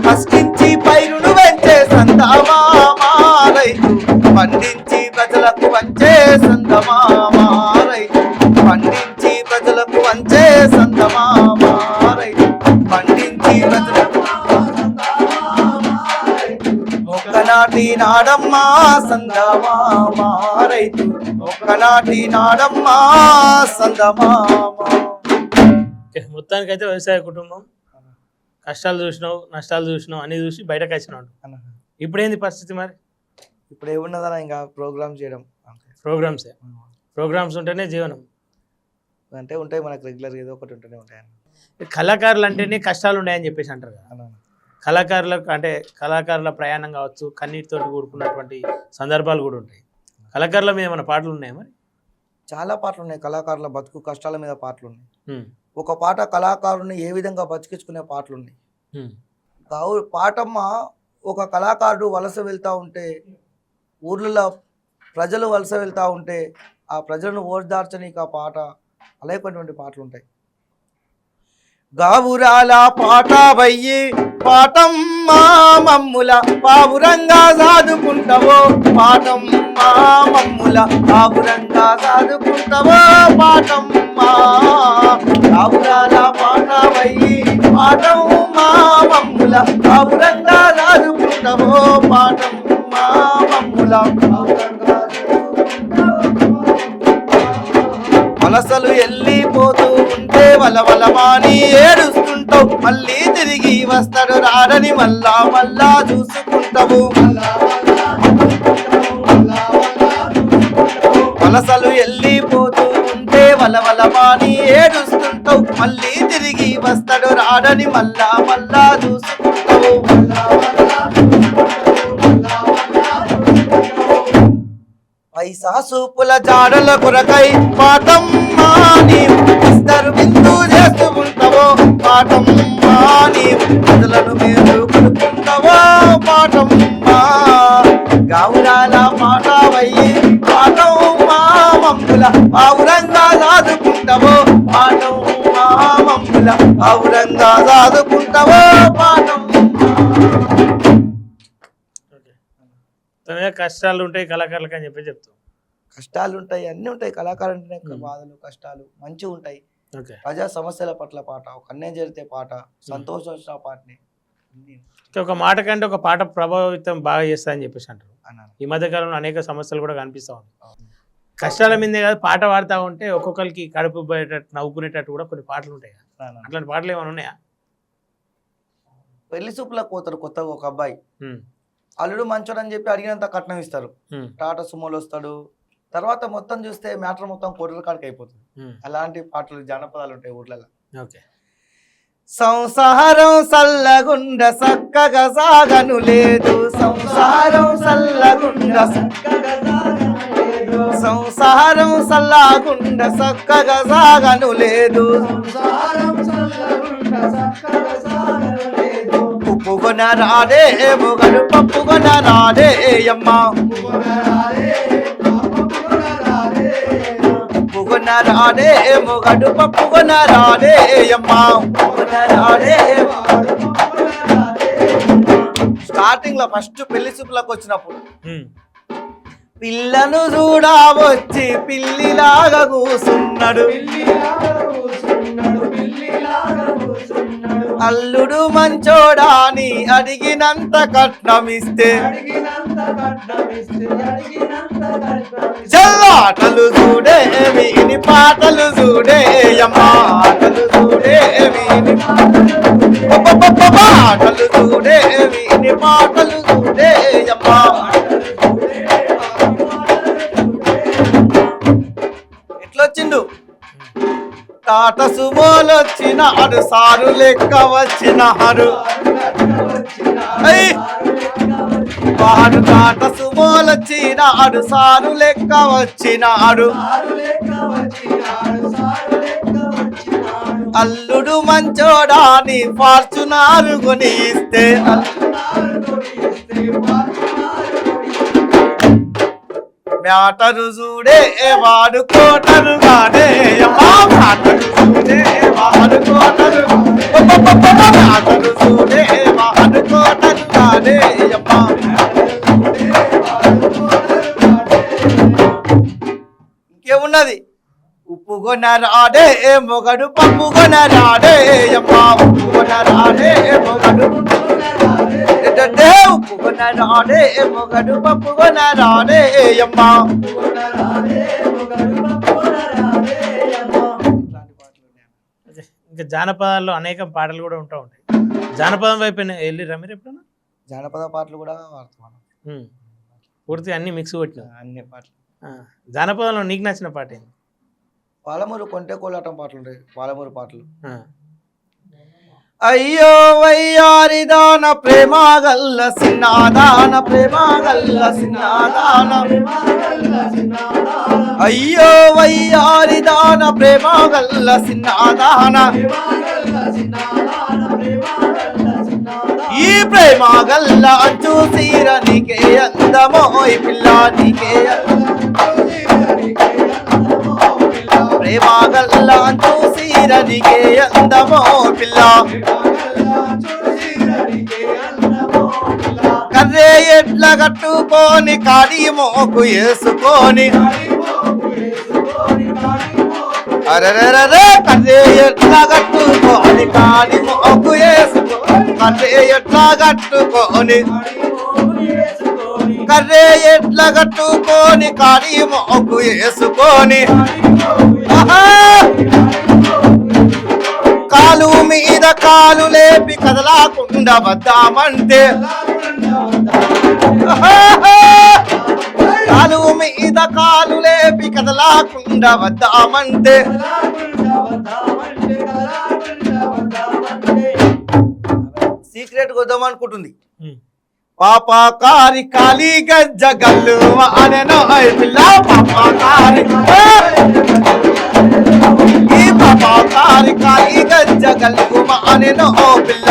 కష్టించి పైరును పెంచే సందమామా రైతు పండించి ప్రజలకు వంచే సందమామా రైతు పండించి ప్రజలకు వంచే సందమామా రైతు పండించి ప్రజలకు ఒక్కనాటి నాడమ్మా సందమామా రైతు ఒక్కనాటి నాడమ్మా సందమామా. మొత్తానికైతే వ్యవసాయ కుటుంబం కష్టాలు చూసినావు, నష్టాలు చూసినావు, అన్ని చూసి బయటకు వచ్చినావు. ఇప్పుడు ఏంది పరిస్థితి మరి? ఇప్పుడు ఏమున్నదన్నా ఇంకా ప్రోగ్రామ్స్ చేయడం. ప్రోగ్రామ్స్ ఉంటేనే జీవనం అంటే ఉంటాయి మనకు రెగ్యులర్ ఏదో ఒకటి ఉంటూనే ఉంటాయి. కళాకారులు అంటేనే కష్టాలు ఉన్నాయని చెప్పేసి అంటారు కదా. కళాకారులకు అంటే కళాకారుల ప్రయాణం కావచ్చు, కన్నీటితో కూడుకున్నటువంటి సందర్భాలు కూడా ఉంటాయి. కళాకారుల మీద ఏమైనా పాటలు ఉన్నాయా మరి? చాలా పాటలు ఉన్నాయి. కళాకారుల బతుకు కష్టాల మీద పాటలు ఉన్నాయి. ఒక పాట కళాకారుని ఏ విధంగా బతికించుకునే పాటలు ఉన్నాయి. పాటమ్మ ఒక కళాకారుడు వలస వెళ్తూ ఉంటే, ఊర్లలో ప్రజలు వలస వెళ్తూ ఉంటే ఆ ప్రజలను ఓర్దార్చనీకి ఆ పాట అలాగేటువంటి పాటలు ఉంటాయి. గావురాల పాట వయ్యి పాటమ్మా మమ్ముల పావురంగా సాదుకుంటావో పాటమ్మా మమ్ముల పావురంగా సాదుకుంటావో పాటమ్మా గావురాల పాట వయ్యి పాటమ్మా మమ్ముల పావురంగా సాదుకుంటావో పాటమ్మా మమ్ముల వలసలు వెళ్ళిపోతూ ఉంటే వలవలమాని ఏడుస్తుంటావు మళ్ళీ తిరిగి వస్తాడు రాడని మళ్ళా మళ్ళా చూసుకుంటావు వలసలు వెళ్ళిపోతూ ఉంటే వలవలమాని ఏడుస్తుంటావు మళ్ళీ తిరిగి వస్తాడు రాడని మళ్ళా మళ్ళా చూసుకుంటావు పైసా సూపుల జాడల కొరకై పాటమ్మా నీవు ఇస్తారు బిందు చేస్తూ ఉంటావో పాటమ్మా నీవు ప్రజలను మీరు కొనుక్కుంటావో పాటమ్మా గావురాల పాట వయ్యి పాటమ్మా మమ్ముల పావురంగా సాదుకుంటావో పాటమ్మా మమ్ముల పావురంగా సాదుకుంటావో పాటమ్మా. కష్టాలు ఉంటాయి కళాకారులకు అని చెప్పి చెప్తాం. కష్టాలు ఉంటాయి, అన్నీ ఉంటాయి. కళాకారు అంటే బాధలు కష్టాలు మంచిగా ఉంటాయి. ప్రజా సమస్యల పట్ల పాట, ఒక అన్యాయం జరిగితే పాట, సంతోషం వచ్చిన పాటని. ఒక మాట కంటే ఒక పాట ప్రభావితం బాగా చేస్తా అని చెప్పేసి అంటారు. ఈ మధ్యకాలంలో అనేక సమస్యలు కూడా కనిపిస్తూ ఉంటాయి. కష్టాల మీదే కాదు పాట పాడుతూ ఉంటే ఒక్కొక్కరికి కడుపు పోయేటట్టు నవ్వుకునేటట్టు కూడా కొన్ని పాటలు ఉంటాయి. అట్లాంటి పాటలు ఏమైనా ఉన్నాయా? పెళ్లి చూపులకు పోతారు కొత్తగా ఒక అబ్బాయి, అల్లుడు మంచోడు అని చెప్పి అడిగినంత కట్నం ఇస్తారు. టాటా సుమోలు వస్తాడు, తర్వాత మొత్తం చూస్తే మ్యాటర్ మొత్తం కోటల కాడికి అయిపోతుంది. అలాంటి పాటలు జానపదాలు ఉంటాయి ఊర్లలో. సంసారం సల్లగుండ సక్కగా సాగను లేదు, సంసారం సల్లగుండ సంసారం సల్లగుండ సక్కగా సాగను లేదు, ఉప్పుగొన రాడే మొగడు పప్పుగొన రాడే అమ్మా, ఉప్పుగొన రాడే మొగడు పప్పుగొన రాడే అమ్మా. స్టార్టింగ్ లో ఫస్ట్ పెళ్లి చూపులకు వచ్చినప్పుడు పిల్లను చూడా వచ్చి పిల్లిలాగా కూసున్నాడు, అల్లుడు మంచోడాని అడిగినంత కట్నమిస్తే చల్లాటలు చూడే వీని పాటలు చూడే అమ్మా, ఆటలు చూడే వీని పాటలు చూడే వీని పాటలు చూడే అమ్మా. ఎట్లొచ్చిండు టాటా సుమోలు వచ్చినాడు, సారు లెక్క వచ్చినాడు, వాడు టాటా సుమోలు వచ్చినాడు, సారు లెక్క వచ్చినాడు, అల్లుడు మంచోడాని ఫార్చునారు కొని ఇస్తే మ్యాటరు చూడే వాడు కోటరు గాడే అమ్మా, మ్యాటరు చూడే వాడు కోటరు, మ్యాటరు చూడే వాడు కోటరు గాడే అమ్మా. ఇంకేమున్నది? ఉప్పుగొన రాడే మొగడు పప్పుగొన రాడే అమ్మా, ఉప్పుగొన రాడే మొగడు ఉప్పుగొన రాడే మొగడు పప్పుగొన రాడే అమ్మా. ఇంకా జానపదాల్లో అనేక పాటలు కూడా ఉంటా ఉంటాయి. జానపదం వైపు వెళ్ళిరా మీరు ఎప్పుడన్నా? జానపద పాటలు కూడా వాడుతున్నాను, పూర్తిగా అన్ని మిక్స్ కొట్టిన అన్ని పాటలు. జానపదంలో నీకు నచ్చిన పాట ఏంది? పాలమూరు కొంటే కోలాటం పాటలు ఉంటాయి, పాలమూరు పాటలు. అయ్యో వయ్యారిదాన ప్రేమగల్ల సిన్నాదాన, ప్రేమగల్ల సిన్నాదాన, అయ్యో వయ్యారిదాన ప్రేమగల్ల సిన్నాదాన, ఈ ప్రేమగల్ల చూసిర నీకే అందమో పిల్ల, నీకే ప్రేమ గల్లా చూసిరనికే అందమో పిల్ల కర్రే ఎట్ల కట్టుకొని కాడి మోకు వేసుకొని అరెరెరే కర్రే ఎట్లా కట్టుకొని కాడి మోకు వేసుకొని కర్రే ఎట్లా కట్టుకొని కర్రే ఎట్లా కట్టుకొని కాడి మోకు వేసుకొని కాలు మీద కాలు లేపి కదలాకుండా వద్దామంటే కాలు మీద కాలు లేపి కదలాకుండా వద్దామంటే సీక్రెట్ వద్దాం అనుకుంటుంది పాపకారి కాళీ గజ్జ గల్లు అనెనో పిల్ల పాపకారి ఈ పాపకారి కాళీ గజ్జ గల్లు అనెనో పిల్ల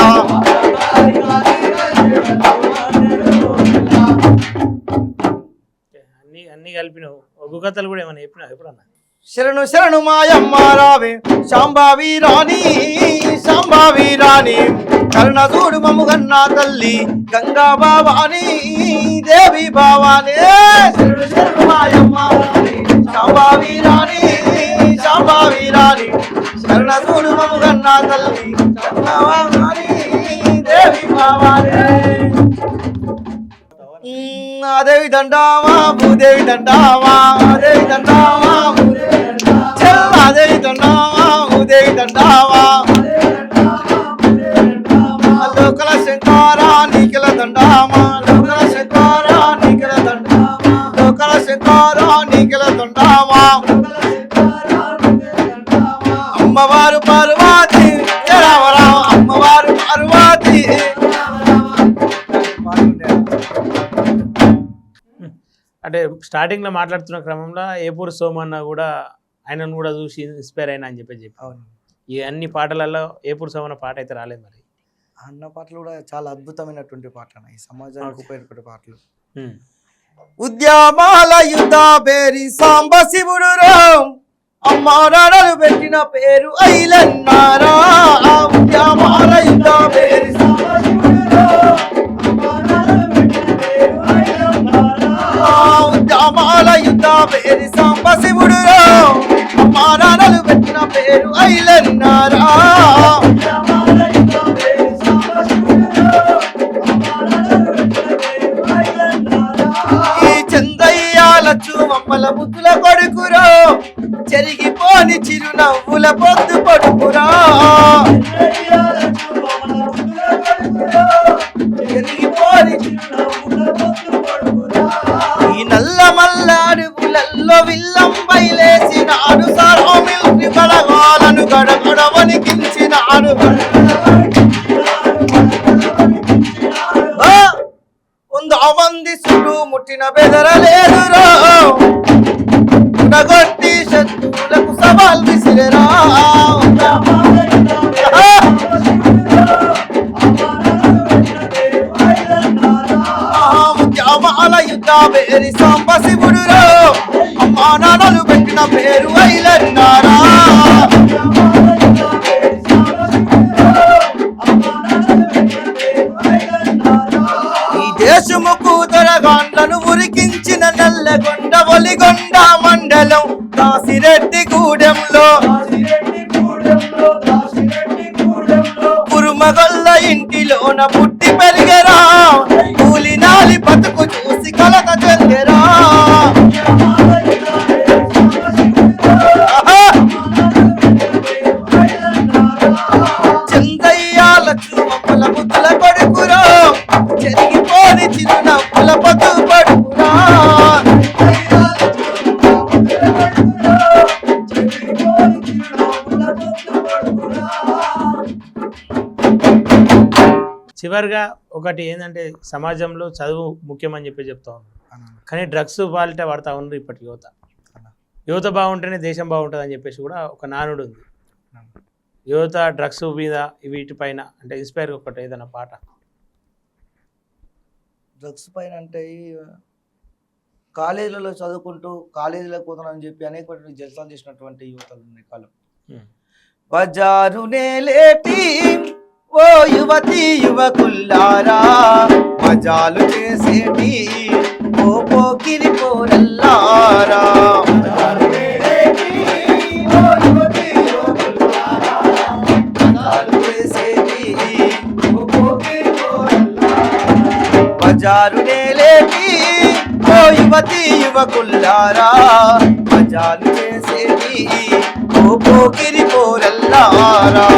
అన్ని కలిపినావు ఒగ్గు కథలు కూడా ఏమైనా చెప్పినావు ఎప్పుడన్నా? శరణు శరణు మాయమ్మ రావే శాంబావి రాణి శాంబావి రాణి కరుణ చూడు మమ్ముగన్న తల్లి గంగా బావాని దేవి బావానే శరణు శరణు మాయమ్మ శాంబావి రాణి శాంబావి రాణి కరుణ చూడు మమ్ముగన్న తల్లి గంగా బావాని దేవి బావానే దేవి దండావా భూదేవి దండావా దేవి దండావా దేవి దండావా భూదేవి దండావా లోకల శంకారా నీకెల దండామా లోకల శంకారా నీకెల దండామా లోకల శంకారా నీకెల దండామా అమ్మవారు పార్వతి రామ రామ అమ్మవారు పార్వతి అంటే స్టార్టింగ్లో మాట్లాడుతున్న క్రమంలో ఏపూరు సోమన్న కూడా ఆయనను కూడా చూసి ఇన్స్పైర్ అయినా అని చెప్పి అవును ఈ అన్ని పాటలలో ఏపూరు సోమన్న పాట అయితే రాలేదు మరి. అన్న పాటలు కూడా చాలా అద్భుతమైనటువంటి పాటలు ఈ సమాజానికి ఉపయోగపడే పాటలు. ఉద్యమాల యుద్ధ పేరి సాంబ శివుడు అమ్మారాడలు పెట్టిన పేరు ఐలన్నారా ఉద్యమాల యుద్ధ పేరి ఉద్యమాల యుద్ధ పేరి సాంబ శివుడు అమ్మారాడలు పెట్టిన పేరు ఐలన్నారా మమ్మల ముద్దుల కొడుకురా చెరిగిపోని చిరునవ్వుల పొద్దు పడుకురా ఈ నల్ల మల్ల అడుగులలో విల్లం బయలేసినాడు సారోమిల్ని బలగాలను గడగడ వణికించినాడు మంది చుట్టూ ముట్టిన బెదరలేదురా ఉడగొట్టి శత్రువులకు సవాల్ విసిరేరా ఉద్యమాల యుద్ధ పేరి సాంబ శివుడురా అమ్మా నాన్నలు పెట్టిన పేరు ఐలన్నారా దేశముకు దొరగాండ్లను ఉరికించిన నల్లగొండ ఒలిగొండ మండలం దాసిరెడ్డి గూడెంలో కురుమగొల్ల ఇంటిలోన పుట్టి పెరిగరా కూలినాలి బతుకు చూసి కలత చెందెరా చందయ్యాల చూమల ముద్దుల కొడుకురా చెరిగిపోని చిరునవ్వుల పొద్దు పడుకురా చివరిగా ఒకటి ఏంటంటే సమాజంలో చదువు ముఖ్యమని చెప్పి చెప్తా ఉన్నాను, కానీ డ్రగ్స్ వాలిట వాడుతూ ఉన్నారు ఇప్పటి యువత. యువత బాగుంటేనే దేశం బాగుంటుంది అని చెప్పేసి కూడా ఒక నానుడు ఉంది. యువత డ్రగ్స్ మీద వీటిపైన అంటే ఇన్స్పైర్ ఒకటి ఏదైనా పాట. డ్రగ్స్ పైన అంటే కాలేజీలలో చదువుకుంటూ కాలేజీలకు పోతున్నామని చెప్పి అనేకటువంటి జల్సాలు చేసినటువంటి యువతలు ఉన్నాయి కాలం. బజారు నేలేటి ఓ యువతి యువకుల్లారా, మజాలు చేసేటి ఓ పోకిరి పోరల్లారా. బజారు నేలేటి ఓ యువతి యువకుల్లారా, మజాలు చేసేటి ఓ పోకిరి పోరల్లారా.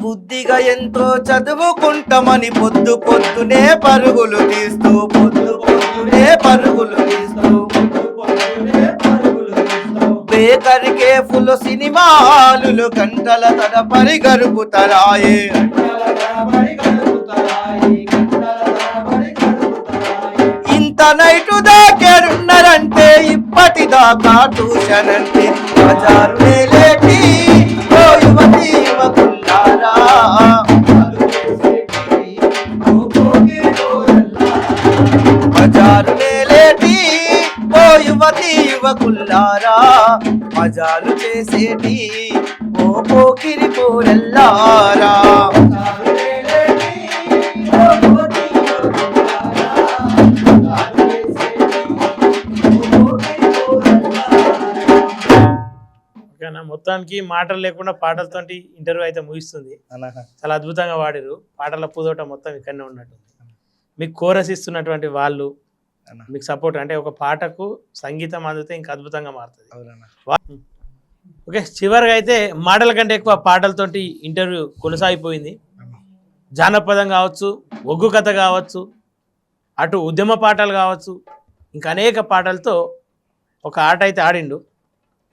బుద్ధిగా ఎంతో చదువుకుంటామని పొద్దు పొద్దునే పరుగులు తీస్తూ బేకరికే ఫుల్ సినిమాలు గంటల తడపరి గరుపుతరాయే. ఇంత నైటు దాకేడున్నారంటే ఇప్పటిదాకా ట్యూషన్ అంటే. బజారు నేలేటి ఓ యువతి యువకుల్లారా, బజారు నేలేటి ఓ యువతి యువకుల్లారా, మజాలు చేసేటి ఓ పోకిరి పోరల్లారా. ఓకేనా, మొత్తానికి మాటలు లేకుండా పాటలతో ఇంటర్వ్యూ అయితే ముగిస్తుంది. చాలా అద్భుతంగా వాడారు. పాటల పూదోట మొత్తం ఇక్కడనే ఉన్నట్టుంది. మీకు కోరస్ ఇస్తున్నటువంటి వాళ్ళు మీకు సపోర్ట్, అంటే ఒక పాటకు సంగీతం అందితే ఇంకా అద్భుతంగా మారుతుంది. ఓకే, చివరిగా అయితే మాటల కంటే ఎక్కువ పాటలతోటి ఇంటర్వ్యూ కొనసాగిపోయింది. జానపదం కావచ్చు, ఒగ్గు కథ కావచ్చు, అటు ఉద్యమ పాటలు కావచ్చు, ఇంకా అనేక పాటలతో ఒక ఆట అయితే ఆడిండు.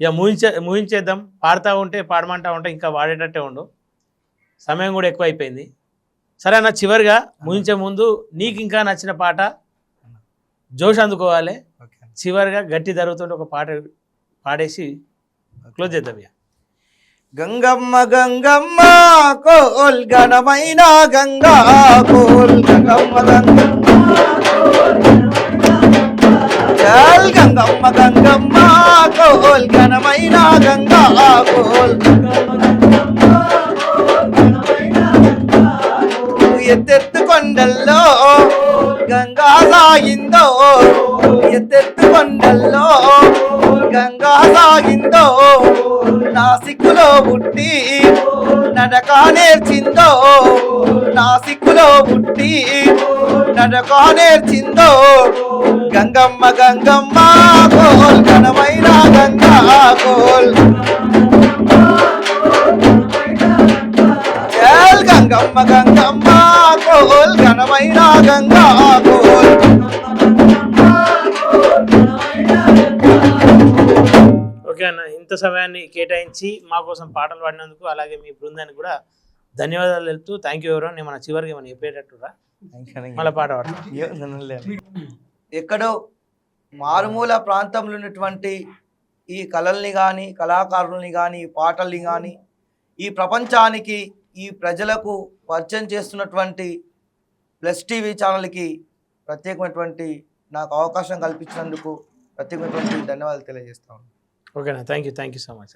ఇక ముగించేద్దాం. పాడుతూ ఉంటే పాడమంటా ఉంటే ఇంకా వాడేటట్టే ఉండు. సమయం కూడా ఎక్కువ అయిపోయింది. సరే అన్న, చివరిగా ముగించే ముందు నీకు ఇంకా నచ్చిన పాట జోష్ అందుకోవాలి. చివరిగా గట్టి జరుగుతుంటే ఒక పాట పాడేసి క్లోజ్ చేద్దాం. గంగమ్మ గంగమ్మ కోల్ ఘనమైన గంగా కోల్, గంగమ్మ గంగమ్మ చల్, గంగమ్మ గంగమ్మ కోల్ ఘనమైన గంగా కోల్. ఎత్తెత్తు కొండల్లో గంగా సాగిందో, ఎత్తెత్తు కొండల్లో గంగా సాగిందో, నాసిక్కులో పుట్టి నడక నేర్చిందో, నాసిక్కులో పుట్టి నడక నేర్చిందో. గంగమ్మ గంగమ్మ కోల్ ఘనమైన గంగా కోల్, చల్ గంగమ్మ గంగమ్మ కోల్ ఘనమైన గంగా కోల్. ఓకే అన్న, ఇంత సమయాన్ని కేటాయించి మా కోసం పాటలు పాడినందుకు, అలాగే మీ బృందానికి కూడా ధన్యవాదాలు తెలుపుతూ థ్యాంక్ యూ. ఎవరో నేను మన చివరికి మనం చెప్పేటట్టురా మళ్ళీ పాట పాడతాం. ఎక్కడో మారుమూల ప్రాంతంలో ఉన్నటువంటి ఈ కళల్ని కానీ, కళాకారుల్ని కానీ, పాటల్ని కానీ ఈ ప్రపంచానికి, ఈ ప్రజలకు పరిచయం చేస్తున్నటువంటి ప్లస్ టీవీ ఛానల్కి ప్రత్యేకమైనటువంటి నాకు అవకాశం కల్పించినందుకు ప్రత్యేకమైనటువంటి ధన్యవాదాలు తెలియజేస్తాను. ఓకేనా, థ్యాంక్ యూ సో మచ్.